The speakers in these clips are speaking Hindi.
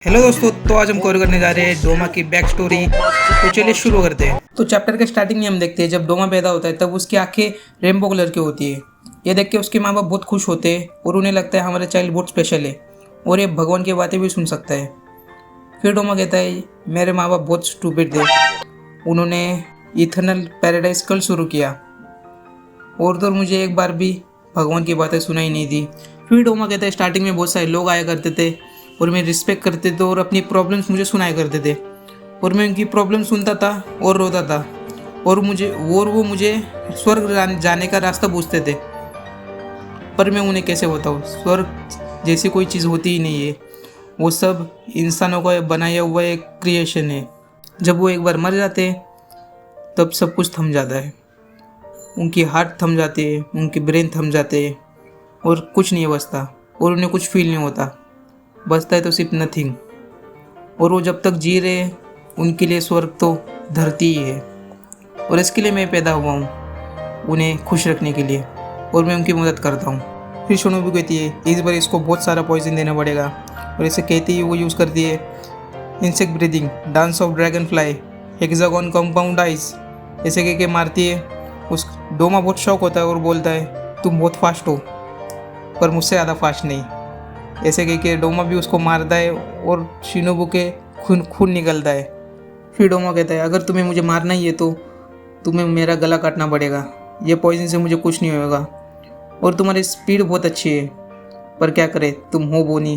हेलो दोस्तों, तो आज हम कवर करने जा रहे हैं डोमा की बैक स्टोरी। तो चलिए शुरू करते हैं। तो चैप्टर के स्टार्टिंग में हम देखते हैं जब डोमा पैदा होता है तब उसकी आंखें रेनबो कलर की होती है। ये देख के उसके माँ बाप बहुत खुश होते हैं और उन्हें लगता है हमारा चाइल्ड बहुत स्पेशल है और ये भगवान की बातें भी सुन सकता है। फिर डोमा कहता है मेरे माँ बाप बहुत स्टूपिड थे, उन्होंने इथरनल पैराडाइज कल शुरू किया और तो मुझे एक बार भी भगवान की बातें सुनाई नहीं दी। फिर डोमा कहता है स्टार्टिंग में बहुत सारे लोग आया करते थे और मैं रिस्पेक्ट करते थे और अपनी प्रॉब्लम्स मुझे सुनाया करते थे और मैं उनकी प्रॉब्लम सुनता था और रोता था और वो मुझे स्वर्ग जाने का रास्ता पूछते थे। पर मैं उन्हें कैसे बताऊँ, स्वर्ग जैसी कोई चीज़ होती ही नहीं है, वो सब इंसानों का बनाया हुआ एक क्रिएशन है। जब वो एक बार मर जाते हैं तब सब कुछ थम जाता है, उनकी हार्ट थम जाती है, उनकी ब्रेन थम जाते हैं और कुछ नहीं बचता और उन्हें कुछ फील नहीं होता, बचता है तो सिर्फ नथिंग। और वो जब तक जी रहे हैं उनके लिए स्वर्ग तो धरती ही है और इसके लिए मैं पैदा हुआ हूँ, उन्हें खुश रखने के लिए, और मैं उनकी मदद करता हूँ। फिर शोनोबू कहती है इस बार इसको बहुत सारा पॉइजन देना पड़ेगा और इसे कहती है वो यूज़ करती है insect breathing, dance of dragon fly, hexagon compound eyes, ऐसे कह के मारती है। उस डोमा बहुत शौक होता है और बोलता है तुम बहुत फास्ट हो पर मुझसे ज़्यादा फास्ट नहीं। ऐसे कह के डोमा भी उसको मारता है और शिनोबू के खून निकलता है। फिर डोमा कहता है अगर तुम्हें मुझे मारना ही है तो तुम्हें मेरा गला काटना पड़ेगा, ये पॉइजन से मुझे कुछ नहीं होगा और तुम्हारी स्पीड बहुत अच्छी है, पर क्या करे तुम हो बोनी,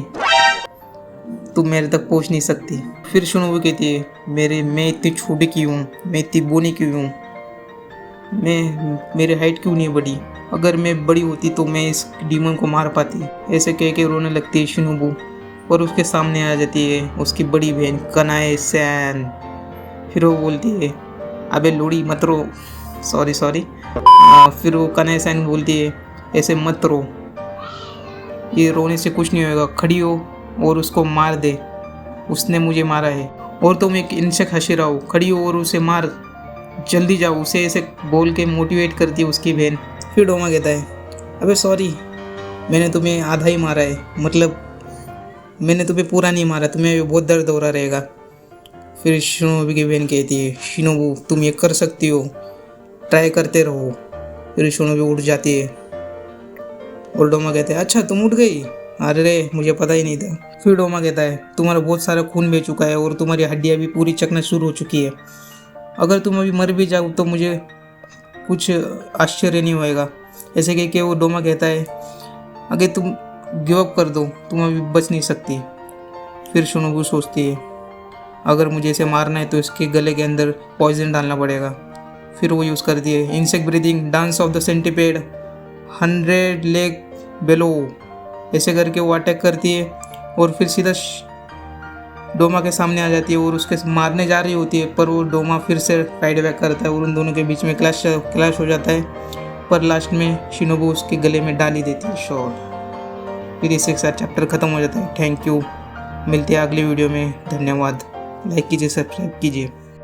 तुम मेरे तक पहुंच नहीं सकती। फिर शिनोबू कहती है मैं इतनी छोटी क्यों हूँ, मैं इतनी बोनी क्यों हूँ, मेरी हाइट क्यों नहीं बढ़ी, अगर मैं बड़ी होती तो मैं इस डीमन को मार पाती। ऐसे कह के रोने लगती है शिनोबू और उसके सामने आ जाती है उसकी बड़ी बहन कनाए सैन। फिर वो बोलती है अबे लोड़ी मत रो, सॉरी। फिर वो कनाए सैन बोलती है ऐसे मत रो, ये रोने से कुछ नहीं होगा, खड़ी हो और उसको मार दे, उसने मुझे मारा है और तुम एक इंसेक्ट हंसी रहो, खड़ी हो और उसे मार, जल्दी जाओ, उसे ऐसे बोल के मोटिवेट करती है उसकी बहन। फिर डोमा कहता है अबे सॉरी, मैंने तुम्हें आधा ही मारा है, मतलब मैंने तुम्हें पूरा नहीं मारा, तुम्हें बहुत दर्द हो रहा रहेगा। फिर शिनोबू की बहन कहती है शिनोबू तुम ये कर सकती हो, ट्राई करते रहो। फिर शिनोबू उठ जाती है और डोमा कहता है अच्छा तुम उठ गई, अरे मुझे पता ही नहीं था। फिर डोमा कहता है तुम्हारा बहुत सारा खून बह चुका है और तुम्हारी हड्डियाँ भी पूरी चकना शुरू हो चुकी है, अगर तुम अभी मर भी जाओ तो मुझे कुछ आश्चर्य नहीं होएगा। ऐसे कह के वो डोमा कहता है अगर तुम गिव अप कर दो तुम अभी बच नहीं सकती। फिर शिनोबू सोचती है अगर मुझे इसे मारना है तो इसके गले के अंदर पॉइजन डालना पड़ेगा। फिर वो यूज़ करती है insect breathing, dance of the centipede, 100 leg bellow, ऐसे करके वो अटैक करती है और फिर सीधा डोमा के सामने आ जाती है और उसके मारने जा रही होती है, पर वो डोमा फिर से फाइट बैक करता है और उन दोनों के बीच में क्लैश हो जाता है, पर लास्ट में शिनोबू उसके गले में डाल ही देती है शॉट। फिर इसके साथ चैप्टर ख़त्म हो जाता है। थैंक यू, मिलते हैं अगली वीडियो में, धन्यवाद, लाइक कीजिए, सब्सक्राइब कीजिए।